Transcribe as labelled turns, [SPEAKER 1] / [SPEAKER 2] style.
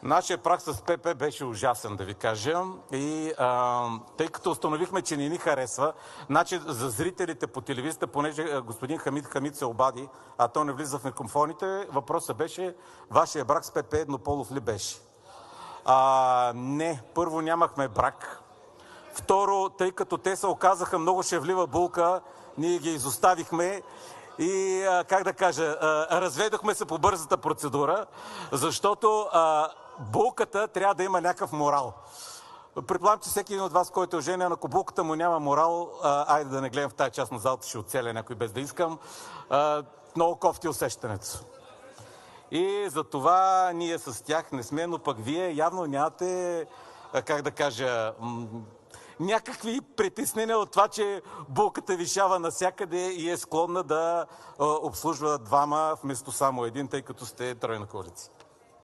[SPEAKER 1] Нашия праг с ПП беше ужасен, да ви кажа. И тъй като установихме, че не ни харесва, значи за зрителите по телевизията, понеже господин Хамид се обади, а то не влиза в микрофоните, въпросът беше, вашия брак с ПП еднополов ли беше? Не, първо нямахме брак. Второ, тъй като те се оказаха много шевлива булка, ние ги изоставихме и, как да кажа, разведохме се по бързата процедура, защото булката трябва да има някакъв морал. Предполагам, че всеки един от вас, който е женен, ако булката му няма морал, айде да не гледам в тази част на залата, ще оцеля някой без да искам, много кофти усещането. И затова ние с тях не сме, но пък вие явно нямате, как да кажа, някакви притеснения от това, че булката вишава навсякъде и е склонна да обслужва двама вместо само един, тъй като сте тройна коалиция.